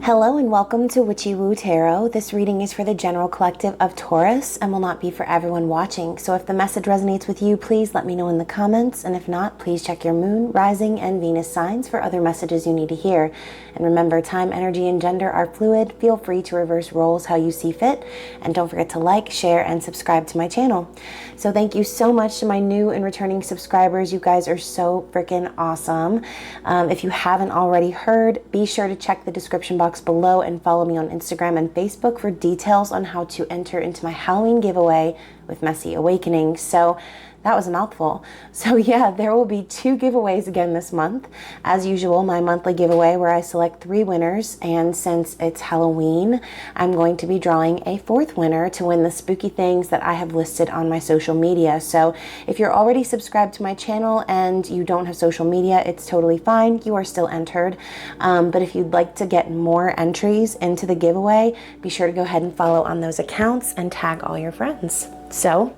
Hello and welcome to Witchy-Woo Tarot. This reading is for the general collective of Taurus and will not be for everyone watching. So if the message resonates with you, please let me know in the comments. And if not, please check your moon, rising, and Venus signs for other messages you need to hear. And remember, time, energy, and gender are fluid. Feel free to reverse roles how you see fit. And don't forget to like, share, and subscribe to my channel. So thank you so much to my new and returning subscribers. You guys are so freaking awesome. If you haven't already heard, be sure to check the description box below and follow me on Instagram and Facebook for details on how to enter into my Halloween giveaway with Messy Awakening. So that was a mouthful. So yeah, there will be 2 giveaways again this month. As usual, my monthly giveaway where I select 3 winners, and since it's Halloween, I'm going to be drawing a 4th winner to win the spooky things that I have listed on my social media. So if you're already subscribed to my channel and you don't have social media, it's totally fine. You are still entered. But if you'd like to get more entries into the giveaway, be sure to go ahead and follow on those accounts and tag all your friends. So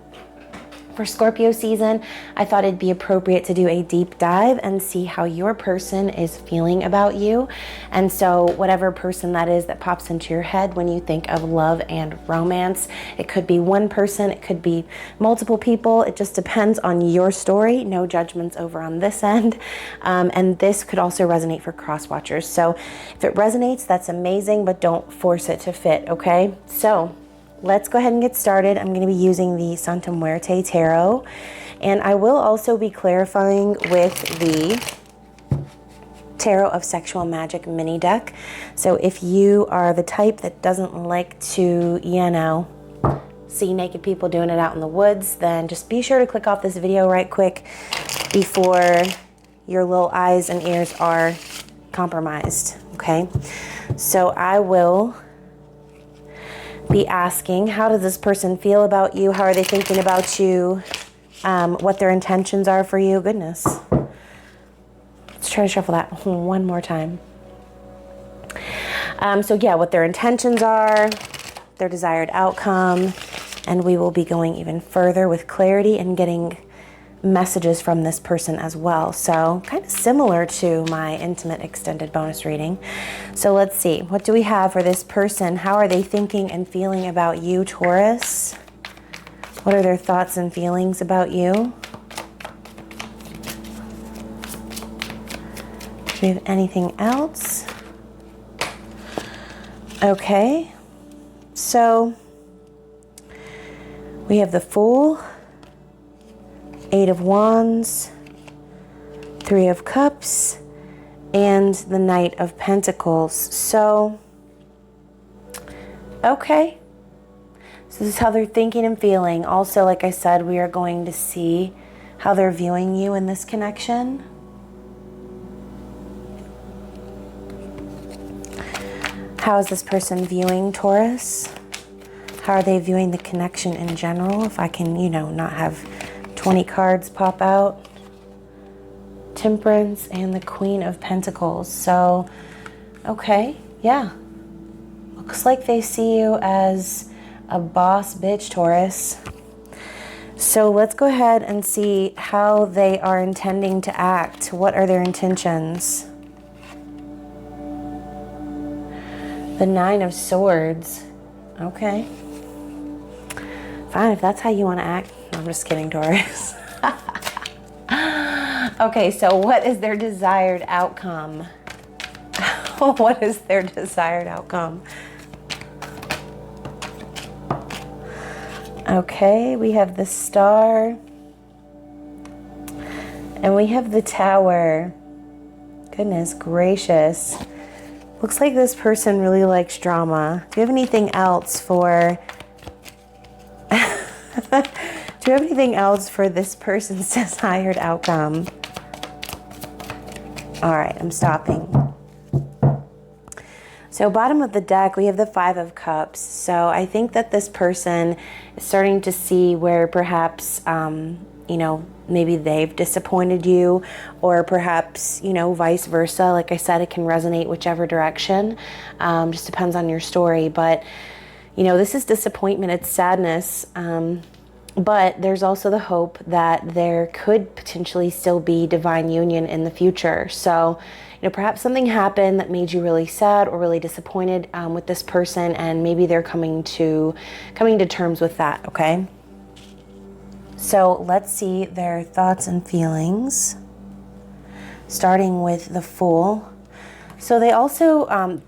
for Scorpio season, I thought it'd be appropriate to do a deep dive and see how your person is feeling about you. And so whatever person that is that pops into your head when you think of love and romance, it could be one person, it could be multiple people. It just depends on your story. No judgments over on this end. And this could also resonate for cross watchers. So if it resonates, that's amazing, but don't force it to fit, okay? So let's go ahead and get started. I'm going to be using the Santa Muerte Tarot, and I will also be clarifying with the Tarot of Sexual Magic mini deck. So if you are the type that doesn't like to, see naked people doing it out in the woods, then just be sure to click off this video right quick before your little eyes and ears are compromised, okay? So I will be asking, how does this person feel about you? How are they thinking about you? What their intentions are for you? Goodness. Let's try to shuffle that one more time. So yeah, what their intentions are, their desired outcome, and we will be going even further with clarity and getting messages from this person as well. So kind of similar to my intimate extended bonus reading. So let's see, what do we have for this person? How are they thinking and feeling about you, Taurus? What are their thoughts and feelings about you? Do we have anything else? Okay, so we have the Fool, 8 of Wands, 3 of Cups, and the Knight of Pentacles. So, okay. So this is how they're thinking and feeling. Also, like I said, we are going to see how they're viewing you in this connection. How is this person viewing Taurus? How are they viewing the connection in general? If I can, not have 20 cards pop out. Temperance and the Queen of Pentacles. So, okay, yeah. Looks like they see you as a boss bitch, Taurus. So let's go ahead and see how they are intending to act. What are their intentions? The 9 of Swords. Okay. Fine, if that's how you want to act. I'm just kidding, Taurus. Okay, so what is their desired outcome? What is their desired outcome? Okay, we have the Star. And we have the Tower. Goodness gracious. Looks like this person really likes drama. Do you have anything else for... Do you have anything else for this person's desired outcome? All right, I'm stopping. So bottom of the deck, we have the 5 of Cups. So I think that this person is starting to see where perhaps, maybe they've disappointed you, or perhaps, vice versa. Like I said, it can resonate whichever direction. Just depends on your story. But, this is disappointment. It's sadness. But there's also the hope that there could potentially still be divine union in the future. So, perhaps something happened that made you really sad or really disappointed with this person, and maybe they're coming to terms with that, okay? So let's see their thoughts and feelings, starting with the Fool. So they also,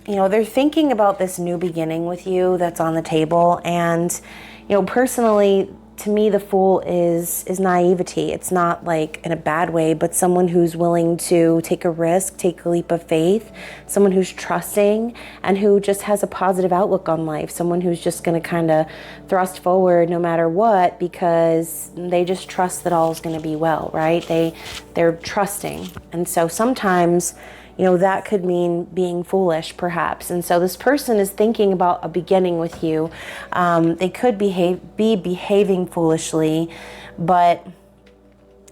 they're thinking about this new beginning with you that's on the table. And, personally, to me, the Fool is naivety. It's not like in a bad way, but someone who's willing to take a risk, take a leap of faith, someone who's trusting and who just has a positive outlook on life, someone who's just going to kind of thrust forward no matter what, because they just trust that all is going to be well, right? They're trusting. And so sometimes, that could mean being foolish, perhaps. And so this person is thinking about a beginning with you. They could be behaving foolishly, but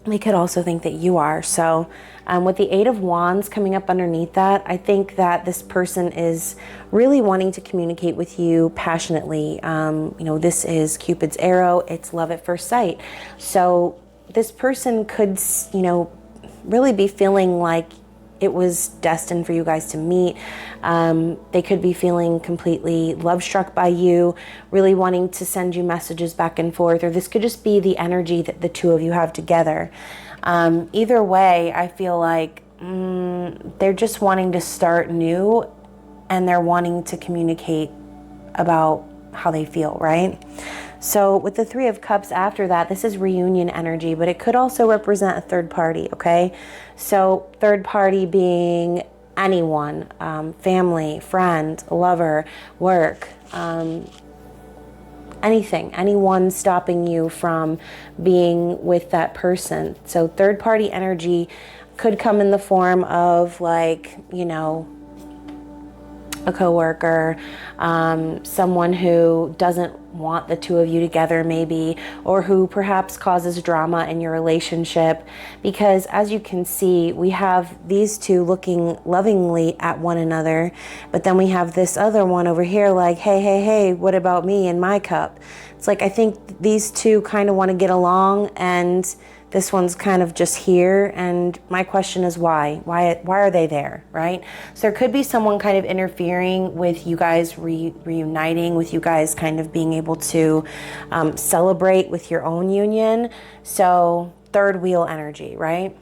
they could also think that you are. So with the Eight of Wands coming up underneath that, I think that this person is really wanting to communicate with you passionately. This is Cupid's arrow. It's love at first sight. So this person could, really be feeling like it was destined for you guys to meet. They could be feeling completely love struck by you, really wanting to send you messages back and forth, or this could just be the energy that the two of you have together. Either way, I feel like they're just wanting to start new, and they're wanting to communicate about how they feel, right? So with the Three of Cups after that, this is reunion energy, but it could also represent a third party, okay? So third party being anyone, family, friend, lover, work, anything, anyone stopping you from being with that person. So third party energy could come in the form of like, a coworker, someone who doesn't want the two of you together maybe, or who perhaps causes drama in your relationship. Because as you can see, we have these two looking lovingly at one another, but then we have this other one over here like, hey, what about me and my cup? It's like, I think these two kind of want to get along, and this one's kind of just here, and my question is why? Why are they there, right? So there could be someone kind of interfering with you guys reuniting, with you guys kind of being able to celebrate with your own union. So third wheel energy, right?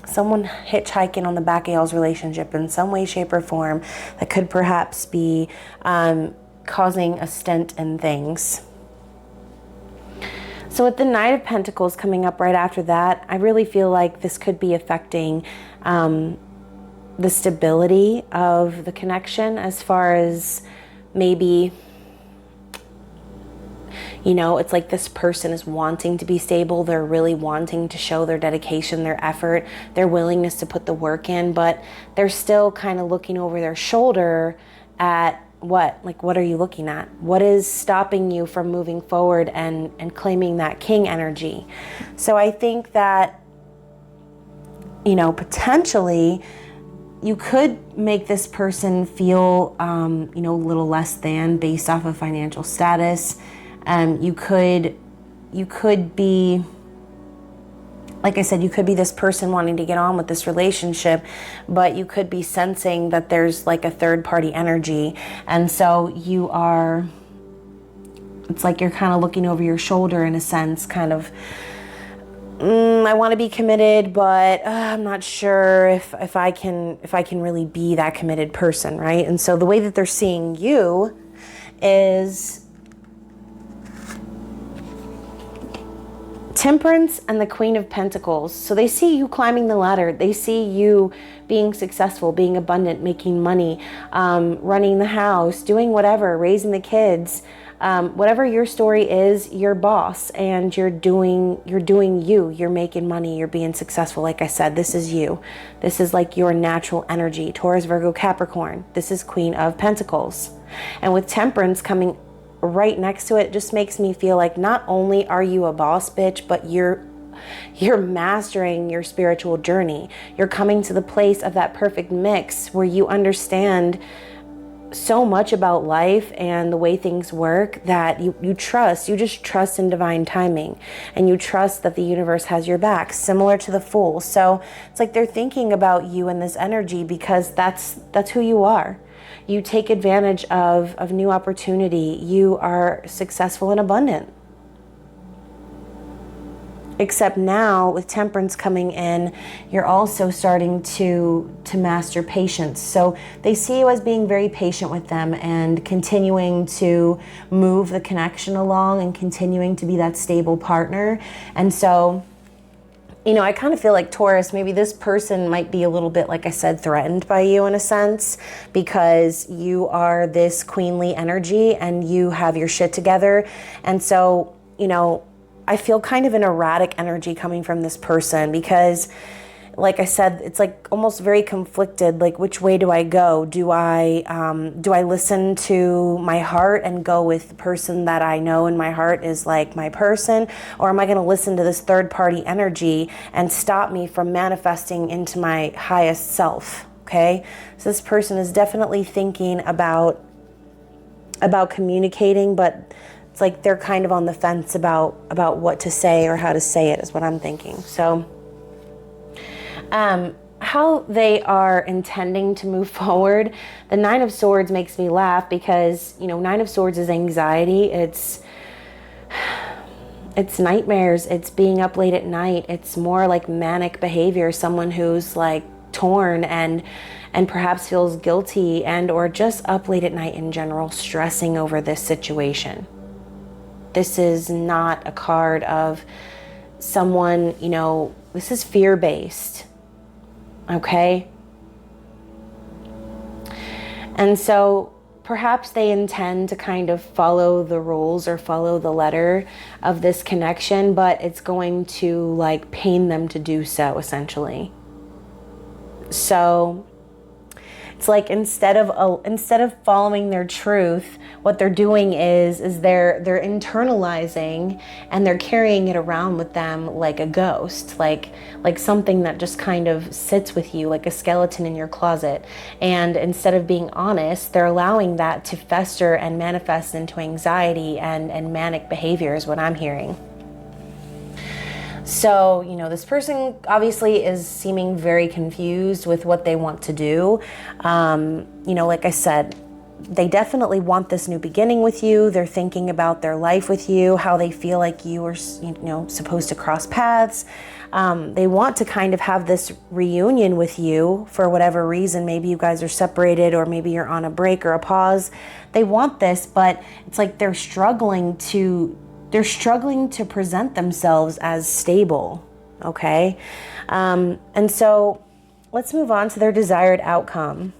Someone hitchhiking on the back of y'all's relationship in some way, shape, or form that could perhaps be causing a stint in things. So with the Knight of Pentacles coming up right after that, I really feel like this could be affecting the stability of the connection, as far as maybe, it's like this person is wanting to be stable. They're really wanting to show their dedication, their effort, their willingness to put the work in, but they're still kind of looking over their shoulder at what are you looking at? What is stopping you from moving forward and claiming that king energy? So I think that, potentially you could make this person feel, a little less than based off of financial status. You could be, like I said, you could be this person wanting to get on with this relationship, but you could be sensing that there's like a third party energy. And so it's like you're kind of looking over your shoulder in a sense, kind of, I want to be committed, but I'm not sure if I can really be that committed person, right? And so the way that they're seeing you is Temperance and the Queen of Pentacles. So they see you climbing the ladder. They see you being successful, being abundant, making money, running the house, doing whatever, raising the kids. Whatever your story is, you're boss, and you're doing you. You're making money. You're being successful. Like I said, this is you. This is like your natural energy. Taurus, Virgo, Capricorn. This is Queen of Pentacles. And with Temperance coming right next to it, just makes me feel like not only are you a boss bitch, but you're mastering your spiritual journey. You're coming to the place of that perfect mix where you understand so much about life and the way things work that you just trust in divine timing, and you trust that the universe has your back, similar to the Fool. So it's like they're thinking about you in this energy because that's who you are. You take advantage of new opportunity. You are successful and abundant. Except now, with Temperance coming in, you're also starting to master patience. So they see you as being very patient with them and continuing to move the connection along and continuing to be that stable partner. And so, you know, I kind of feel like, Taurus, maybe this person might be a little bit, like I said, threatened by you in a sense, because you are this queenly energy and you have your shit together. And so, you know, I feel kind of an erratic energy coming from this person because, like I said, it's like almost very conflicted. Like, which way do I go? Do I listen to my heart and go with the person that I know in my heart is like my person? Or am I going to listen to this third party energy and stop me from manifesting into my highest self? Okay. So this person is definitely thinking about communicating, but it's like they're kind of on the fence about what to say or how to say it is what I'm thinking. So how they are intending to move forward, the Nine of Swords makes me laugh because, you know, Nine of Swords is anxiety. It's nightmares. It's being up late at night. It's more like manic behavior, someone who's like torn and perhaps feels guilty and or just up late at night in general, stressing over this situation. This is not a card of someone, you know, this is fear-based, okay? And so perhaps they intend to kind of follow the rules or follow the letter of this connection, but it's going to like pain them to do so, essentially. So it's like instead of following their truth, what they're doing is they're internalizing and they're carrying it around with them like a ghost, like something that just kind of sits with you like a skeleton in your closet. And instead of being honest, they're allowing that to fester and manifest into anxiety and manic behavior is what I'm hearing. So, you know, this person obviously is seeming very confused with what they want to do. You know, like I said, they definitely want this new beginning with you. They're thinking about their life with you, how they feel like you are, you know, supposed to cross paths. They want to kind of have this reunion with you for whatever reason. Maybe you guys are separated or maybe you're on a break or a pause. They want this, but it's like they're struggling to present themselves as stable, okay? And so let's move on to their desired outcome.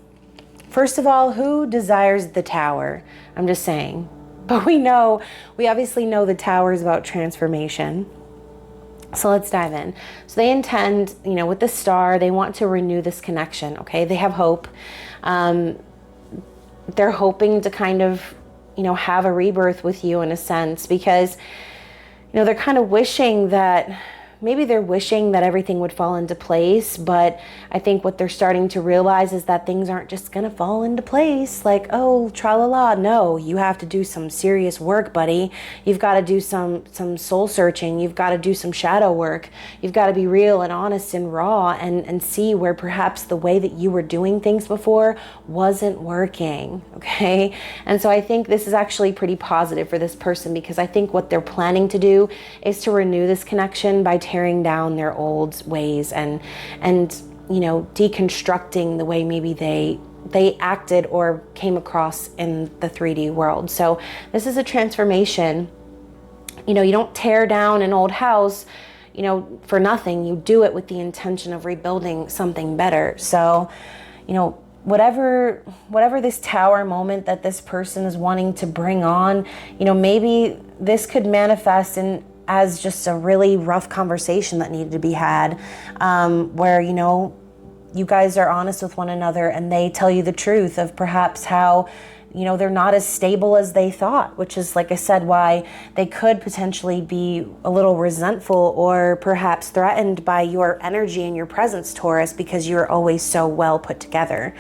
First of all, who desires the Tower? I'm just saying. But we obviously know the Tower is about transformation. So let's dive in. So they intend, you know, with the Star, they want to renew this connection, okay? They have hope. They're hoping to kind of, you know, have a rebirth with you in a sense because, you know, they're kind of wishing that, maybe they're wishing that everything would fall into place, but I think what they're starting to realize is that things aren't just gonna fall into place like, oh, tra-la-la. No, you have to do some serious work, buddy. You've got to do some soul searching. You've got to do some shadow work. You've got to be real and honest and raw and see where perhaps the way that you were doing things before wasn't working, okay? And so I think this is actually pretty positive for this person because I think what they're planning to do is to renew this connection by tearing down their old ways and you know, deconstructing the way maybe they acted or came across in the 3D world. So this is a transformation. You know, you don't tear down an old house, you know, for nothing. You do it with the intention of rebuilding something better. So, you know, whatever this Tower moment that this person is wanting to bring on, you know, maybe this could manifest as just a really rough conversation that needed to be had, where, you know, you guys are honest with one another and they tell you the truth of perhaps how, you know, they're not as stable as they thought, which is, like I said, why they could potentially be a little resentful or perhaps threatened by your energy and your presence, Taurus, because you're always so well put together.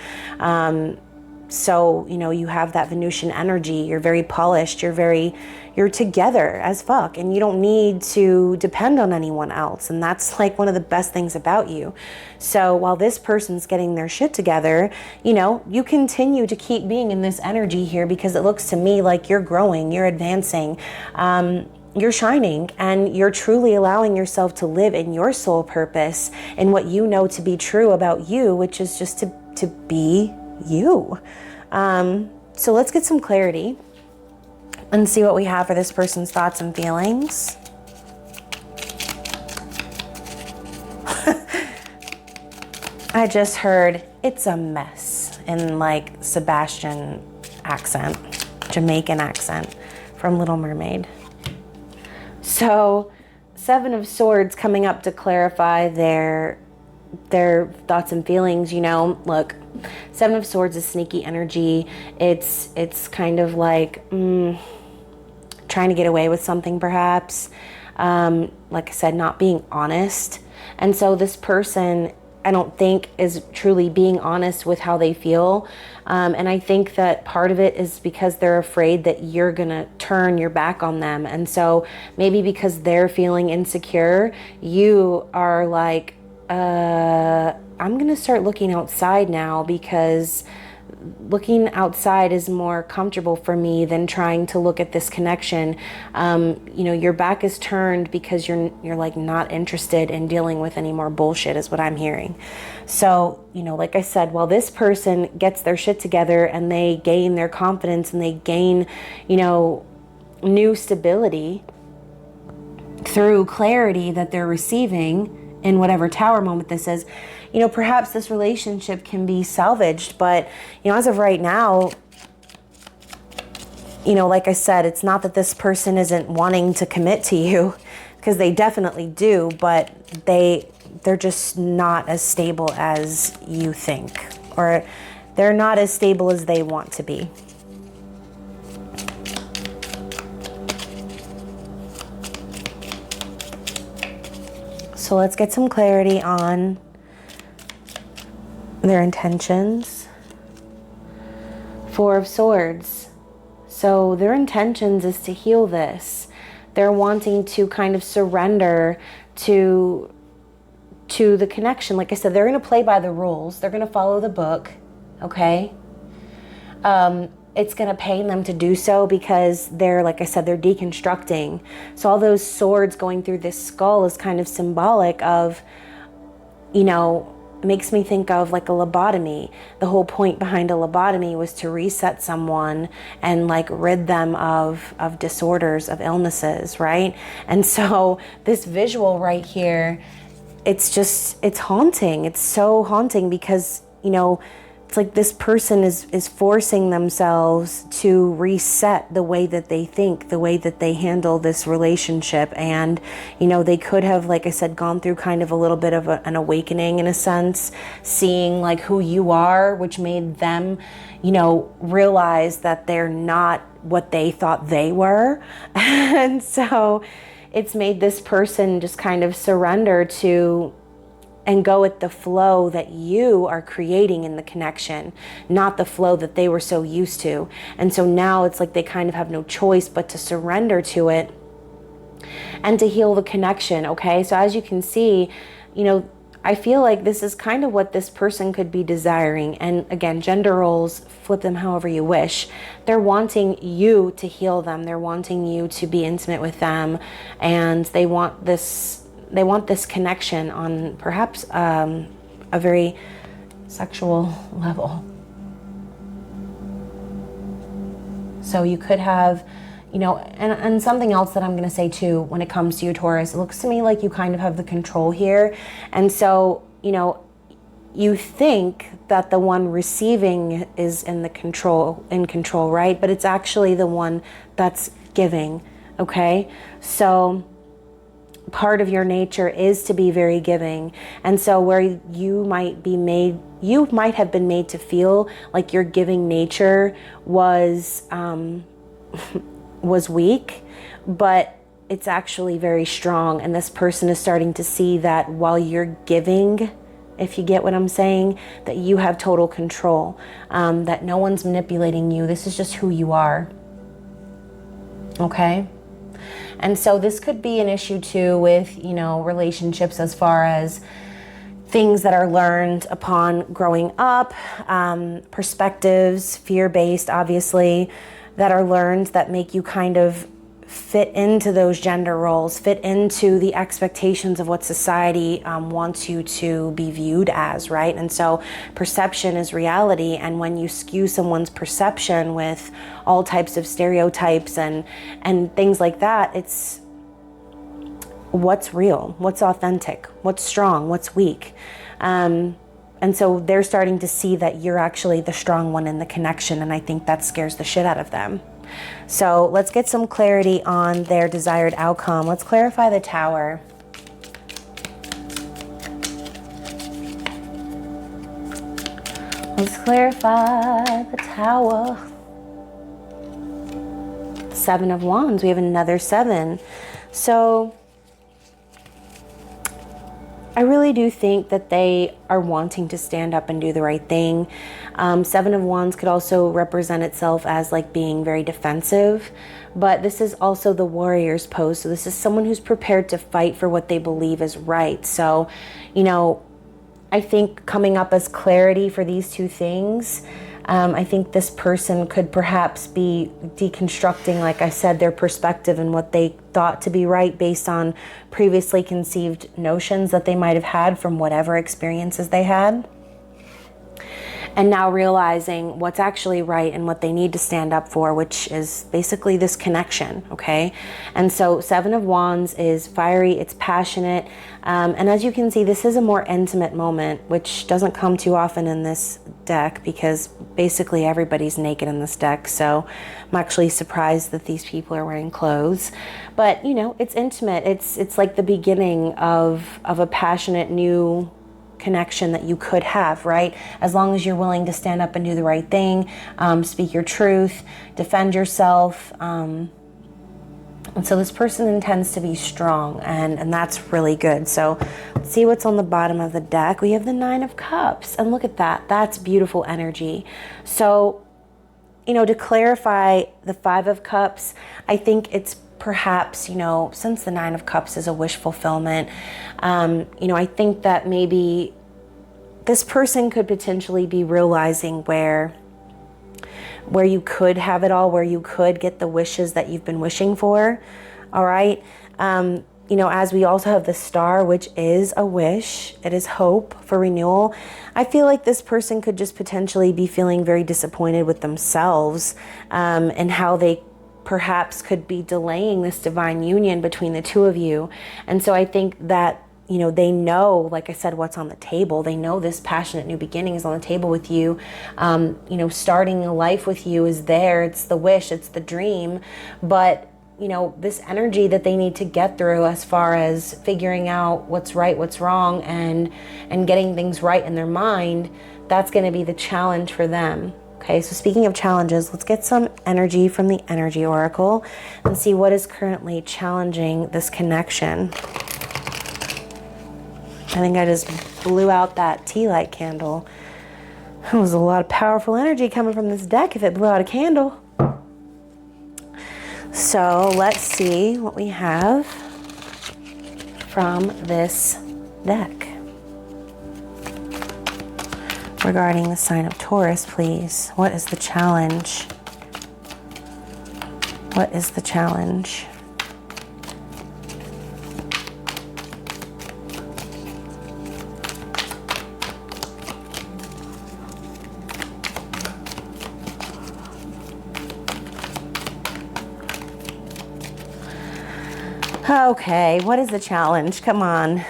So, you know, you have that Venusian energy, you're very polished, you're together as fuck, and you don't need to depend on anyone else. And that's like one of the best things about you. So while this person's getting their shit together, you know, you continue to keep being in this energy here, because it looks to me like you're growing, you're advancing, you're shining, and you're truly allowing yourself to live in your soul purpose and what you know to be true about you, which is just to be you. So let's get some clarity and see what we have for this person's thoughts and feelings. I just heard it's a mess in like Sebastian accent, Jamaican accent from Little Mermaid. So 7 of Swords coming up to clarify their thoughts and feelings. You know, look, 7 of Swords is sneaky energy. It's kind of like trying to get away with something, perhaps. Like I said, not being honest. And so this person, I don't think, is truly being honest with how they feel. And I think that part of it is because they're afraid that you're going to turn your back on them. And so maybe because they're feeling insecure, you are like, I'm going to start looking outside now, because looking outside is more comfortable for me than trying to look at this connection. You know, your back is turned because you're like not interested in dealing with any more bullshit, is what I'm hearing. So, you know, like I said, while this person gets their shit together and they gain their confidence and they gain, you know, new stability through clarity that they're receiving in whatever tower moment this is, you know, perhaps this relationship can be salvaged. But, you know, as of right now, you know, like I said, it's not that this person isn't wanting to commit to you, because they definitely do, but they're just not as stable as you think, or they're not as stable as they want to be. So let's get some clarity on their intentions. 4 of Swords. So their intentions is to heal this. They're wanting to kind of surrender to the connection. Like I said, they're going to play by the rules. They're going to follow the book. Okay? It's going to pain them to do so, because they're, like I said, they're deconstructing. So all those swords going through this skull is kind of symbolic of, you know, it makes me think of like a lobotomy. The whole point behind a lobotomy was to reset someone and like rid them of disorders, of illnesses, right? And so this visual right here, it's haunting. It's so haunting, because, you know, it's like this person is forcing themselves to reset the way that they think, the way that they handle this relationship. And, you know, they could have, like I said, gone through kind of a little bit of an awakening in a sense, seeing like who you are, which made them, you know, realize that they're not what they thought they were. And so it's made this person just kind of surrender to and go with the flow that you are creating in the connection, not the flow that they were so used to. And so now it's like they kind of have no choice but to surrender to it and to heal the connection, okay? So as you can see, you know, I feel like this is kind of what this person could be desiring. And again, gender roles, flip them however you wish. They're wanting you to heal them. They're wanting you to be intimate with them. And they want this connection on perhaps a very sexual level. So you could have, you know, and something else that I'm going to say too, when it comes to you, Taurus, it looks to me like you kind of have the control here. And so, you know, you think that the one receiving is in control, right? But it's actually the one that's giving, okay? So part of your nature is to be very giving. And so where you might have been made to feel like your giving nature was weak, but it's actually very strong. And this person is starting to see that while you're giving if you get what I'm saying, that you have total control, that no one's manipulating you. This is just who you are. Okay? And so this could be an issue too with, you know, relationships, as far as things that are learned upon growing up, perspectives, fear-based, obviously, that are learned that make you kind of fit into those gender roles, fit into the expectations of what society wants you to be viewed as, right? And so perception is reality, and when you skew someone's perception with all types of stereotypes and things like that, it's what's real, what's authentic, what's strong, what's weak. And so they're starting to see that you're actually the strong one in the connection, and I think that scares the shit out of them. So let's get some clarity on their desired outcome. Let's clarify the Tower. Let's clarify the Tower. Seven of Wands. We have another 7. So I really do think that they are wanting to stand up and do the right thing. 7 of Wands could also represent itself as like being very defensive, but this is also the warrior's pose. So this is someone who's prepared to fight for what they believe is right. So, you know, I think coming up as clarity for these two things, I think this person could perhaps be deconstructing, like I said, their perspective and what they thought to be right based on previously conceived notions that they might have had from whatever experiences they had. And now realizing what's actually right and what they need to stand up for, which is basically this connection, okay? And so 7 of Wands is fiery, it's passionate, and as you can see, this is a more intimate moment, which doesn't come too often in this deck because basically everybody's naked in this deck, so I'm actually surprised that these people are wearing clothes. But, you know, it's intimate. It's like the beginning of a passionate new connection that you could have, right? As long as you're willing to stand up and do the right thing, speak your truth, defend yourself. And so this person intends to be strong, and that's really good. So let's see what's on the bottom of the deck. We have the 9 of Cups, and look at that. That's beautiful energy. So, you know, to clarify the 5 of Cups, I think it's perhaps, you know, since the 9 of Cups is a wish fulfillment, you know, I think that maybe this person could potentially be realizing where you could have it all, where you could get the wishes that you've been wishing for. All right. You know, as we also have the Star, which is a wish, it is hope for renewal. I feel like this person could just potentially be feeling very disappointed with themselves, and how they perhaps could be delaying this divine union between the two of you. And so I think that, you know, they know, like I said, what's on the table. They know this passionate new beginning is on the table with you. You know, starting a life with you is there. It's the wish, it's the dream. But, you know, this energy that they need to get through as far as figuring out what's right, what's wrong, and getting things right in their mind, that's going to be the challenge for them. Okay, so speaking of challenges, let's get some energy from the Energy Oracle and see what is currently challenging this connection. I think I just blew out that tea light candle. There was a lot of powerful energy coming from this deck if it blew out a candle. So let's see what we have from this deck. Regarding the sign of Taurus, please. What is the challenge? What is the challenge? Okay, what is the challenge? Come on.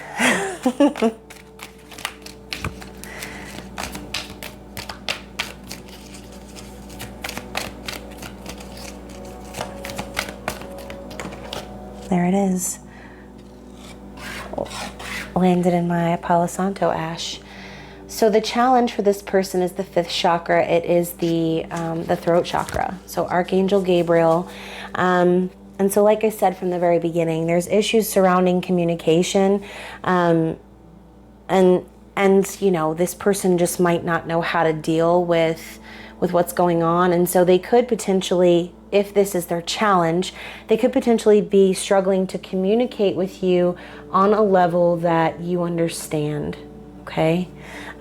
There it is. Landed in my Palo Santo ash. So the challenge for this person is the 5th chakra. It is the throat chakra. So Archangel Gabriel. And so like I said from the very beginning, there's issues surrounding communication. And And, you know, this person just might not know how to deal with what's going on. And so they could potentially, if this is their challenge, they could potentially be struggling to communicate with you on a level that you understand, okay?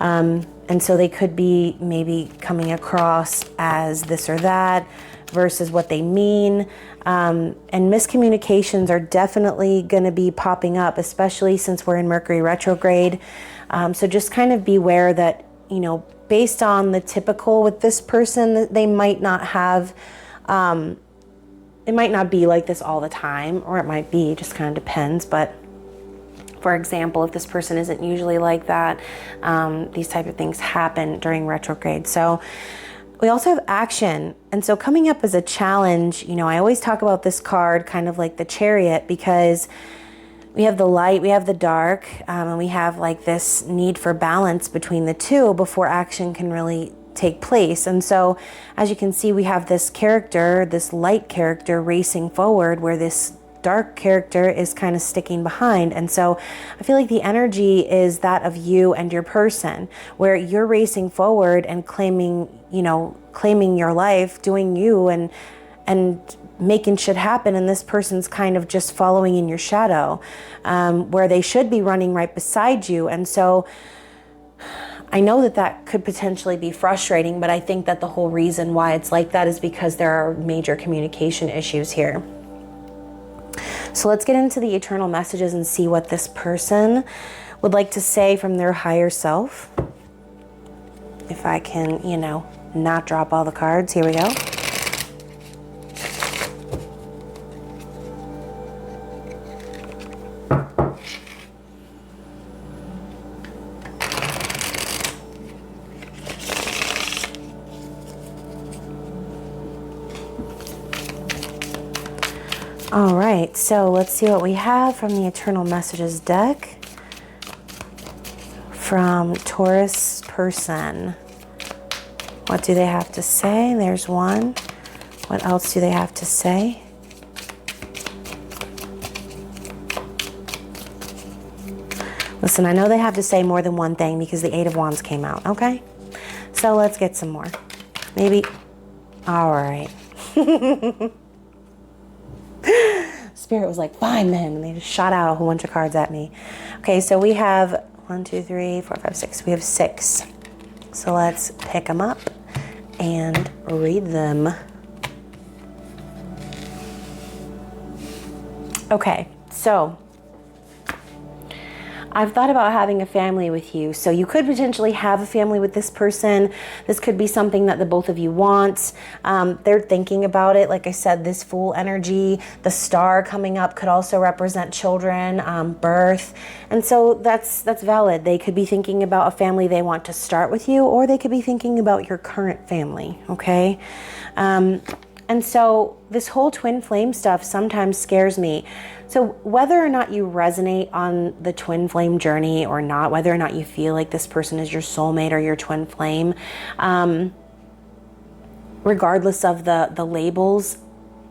And so they could be maybe coming across as this or that versus what they mean. And miscommunications are definitely going to be popping up, especially since we're in Mercury retrograde. So just kind of beware that, you know, based on the typical with this person, they might not have, it might not be like this all the time, or it might be, it just kind of depends. But for example, if this person isn't usually like that, these type of things happen during retrograde. So we also have action. And so coming up as a challenge, you know, I always talk about this card kind of like the Chariot, because we have the light, we have the dark, and we have like this need for balance between the two before action can really take place. And so as you can see, we have this character, this light character racing forward, where this dark character is kind of sticking behind. And so I feel like the energy is that of you and your person, where you're racing forward and claiming, you know, claiming your life, doing you, and making shit happen. And this person's kind of just following in your shadow, where they should be running right beside you. And so I know that that could potentially be frustrating, but I think that the whole reason why it's like that is because there are major communication issues here. So let's get into the eternal messages and see what this person would like to say from their higher self. If I can, you know, not drop all the cards. Here we go. All right, so let's see what we have from the Eternal Messages deck from Taurus person. What do they have to say? There's one. What else do they have to say? Listen, I know they have to say more than one thing because the Eight of Wands came out, okay? So let's get some more. Maybe, all right. Spirit was like, fine then, and they just shot out a whole bunch of cards at me. Okay, so we have 1, 2, 3, 4, 5, 6. We have 6. So let's pick them up and read them. Okay, so I've thought about having a family with you. So you could potentially have a family with this person. This could be something that the both of you want. They're thinking about it. Like I said, this Fool energy, the star coming up could also represent children, birth. And so that's valid. They could be thinking about a family they want to start with you, or they could be thinking about your current family, okay? And so this whole twin flame stuff sometimes scares me. So whether or not you resonate on the twin flame journey or not, whether or not you feel like this person is your soulmate or your twin flame, regardless of the labels,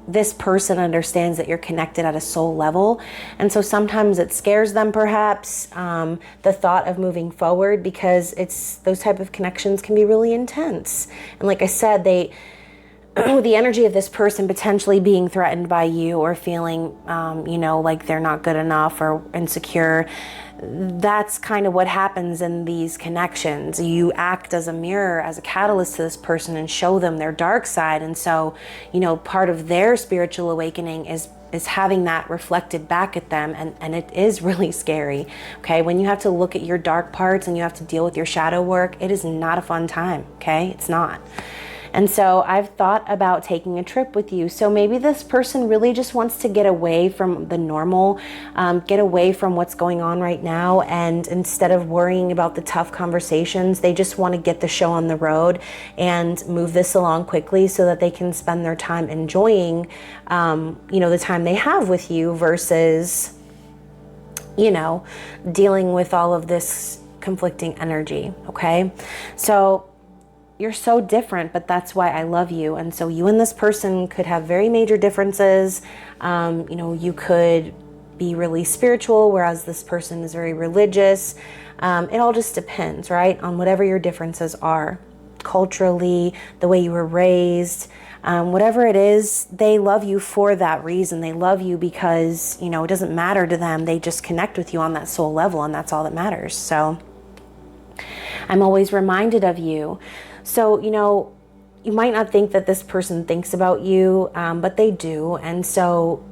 this person understands that you're connected at a soul level. And so sometimes it scares them, perhaps, the thought of moving forward, because those type of connections can be really intense. And like I said, the energy of this person potentially being threatened by you, or feeling, you know, like they're not good enough or insecure. That's kind of what happens in these connections. You act as a mirror, as a catalyst to this person, and show them their dark side. And so, you know, part of their spiritual awakening is having that reflected back at them. And it is really scary. Okay. When you have to look at your dark parts and you have to deal with your shadow work, it is not a fun time. Okay. It's not. And so I've thought about taking a trip with you. So maybe this person really just wants to get away from the normal, get away from what's going on right now. And instead of worrying about the tough conversations, they just want to get the show on the road and move this along quickly so that they can spend their time enjoying, you know, the time they have with you versus, you know, dealing with all of this conflicting energy. Okay. So you're so different, but that's why I love you. And so you and this person could have very major differences. You know, you could be really spiritual, whereas this person is very religious. It all just depends, right, on whatever your differences are. Culturally, the way you were raised, whatever it is, they love you for that reason. They love you because, you know, it doesn't matter to them. They just connect with you on that soul level, and that's all that matters. So I'm always reminded of you. So, you know, you might not think that this person thinks about you, but they do. And so,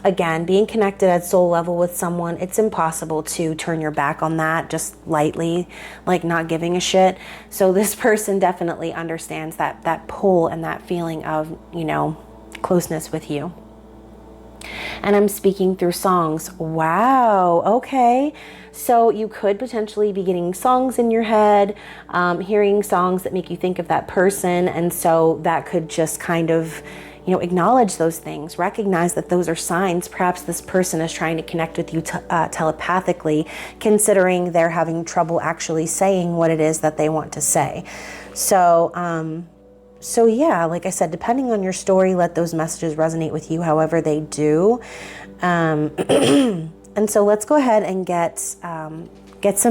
again, being connected at soul level with someone, it's impossible to turn your back on that just lightly, like not giving a shit. So this person definitely understands that pull and that feeling of, you know, closeness with you. And I'm speaking through songs. Wow, okay. So you could potentially be getting songs in your head, hearing songs that make you think of that person. And so that could just kind of, you know, acknowledge those things, recognize that those are signs. Perhaps this person is trying to connect with you telepathically, considering they're having trouble actually saying what it is that they want to say. So yeah, like I said, depending on your story, let those messages resonate with you however they do. And so let's go ahead and get some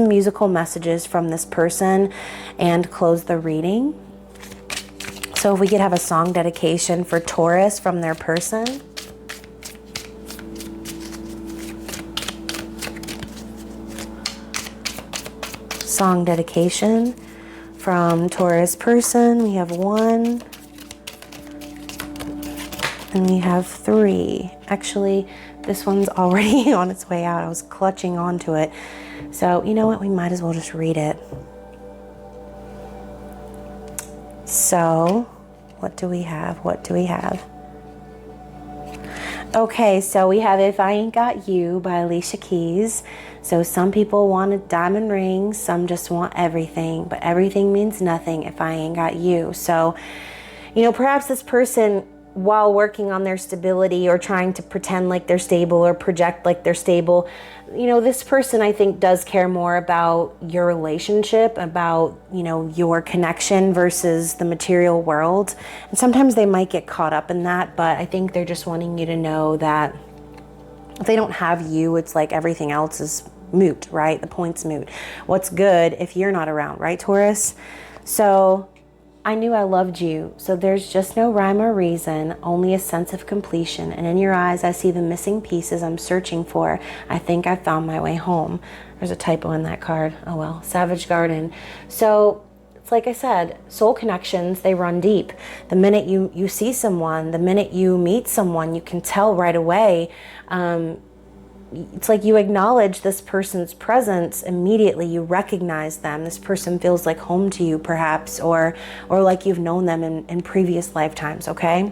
musical messages from this person and close the reading. So if we could have a song dedication for Taurus from their person. Song dedication from Taurus person. We have 1. And we have 3. Actually, this one's already on its way out. I was clutching onto it. So you know what? We might as well just read it. So what do we have? What do we have? Okay, so we have If I Ain't Got You by Alicia Keys. So some people want a diamond ring, some just want everything, but everything means nothing if I ain't got you. So, you know, perhaps this person, while working on their stability or trying to pretend like they're stable or project like they're stable, you know, this person I think does care more about your relationship, about, you know, your connection versus the material world. And sometimes they might get caught up in that, but I think they're just wanting you to know that if they don't have you, it's like everything else is moot, right? The point's moot. What's good if you're not around, right, Taurus? So I knew I loved you, so there's just no rhyme or reason, only a sense of completion. And in your eyes, I see the missing pieces I'm searching for. I think I found my way home. There's a typo in that card. Oh well, Savage Garden. So it's like I said, soul connections, they run deep. The minute you see someone, the minute you meet someone, you can tell right away. It's like you acknowledge this person's presence immediately. You recognize them. This person feels like home to you, perhaps, or like you've known them in previous lifetimes, okay?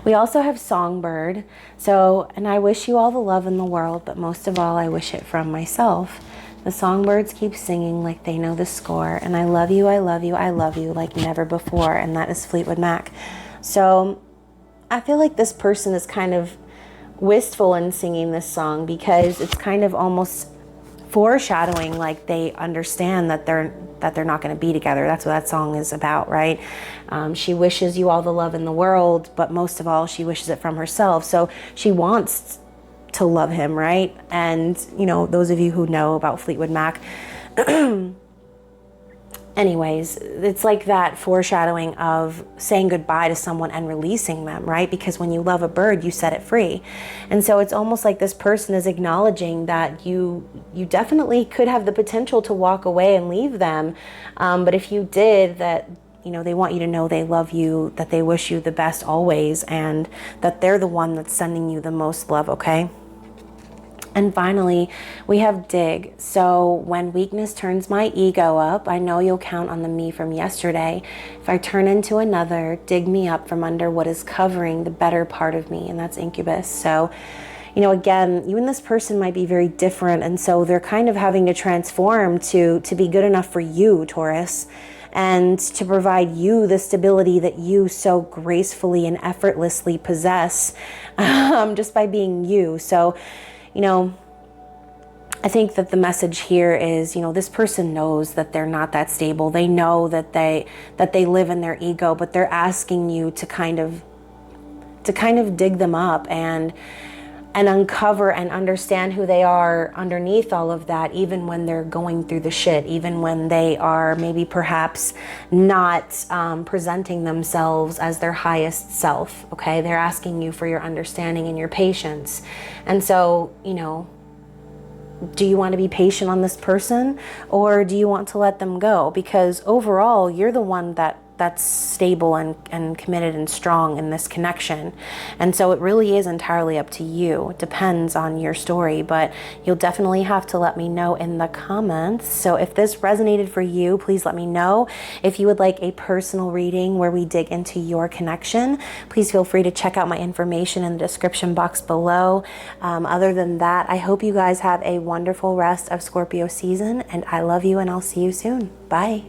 We also have Songbird. So, and I wish you all the love in the world, but most of all, I wish it from myself. The songbirds keep singing like they know the score, and I love you, I love you, I love you like never before, and that is Fleetwood Mac. So I feel like this person is kind of wistful in singing this song because it's kind of almost foreshadowing, like they understand that they're not going to be together. That's what that song is about, right? She wishes you all the love in the world, but most of all, she wishes it from herself. So she wants to love him, right? And, you know, those of you who know about Fleetwood Mac, anyways, it's like that foreshadowing of saying goodbye to someone and releasing them, right? Because when you love a bird, you set it free. And so it's almost like this person is acknowledging that you definitely could have the potential to walk away and leave them. But if you did, that, you know, they want you to know they love you, that they wish you the best always, and that they're the one that's sending you the most love, okay? And finally, we have dig. So when weakness turns my ego up, I know you'll count on the me from yesterday. If I turn into another, dig me up from under what is covering the better part of me, and that's incubus. So, you know, again, you and this person might be very different, and so they're kind of having to transform to be good enough for you, Taurus, and to provide you the stability that you so gracefully and effortlessly possess just by being you. So, you know, I think that the message here is, you know, this person knows that they're not that stable. They know that they live in their ego, but they're asking you to kind of dig them up and and uncover and understand who they are underneath all of that, even when they're going through the shit, even when they are maybe perhaps not presenting themselves as their highest self, okay? They're asking you for your understanding and your patience. And so, you know, do you want to be patient on this person, or do you want to let them go? Because overall, you're the one that's stable and committed and strong in this connection. And so it really is entirely up to you. It depends on your story, but you'll definitely have to let me know in the comments. So if this resonated for you, please let me know. If you would like a personal reading where we dig into your connection, please feel free to check out my information in the description box below. Other than that, I hope you guys have a wonderful rest of Scorpio season, and I love you, and I'll see you soon. Bye.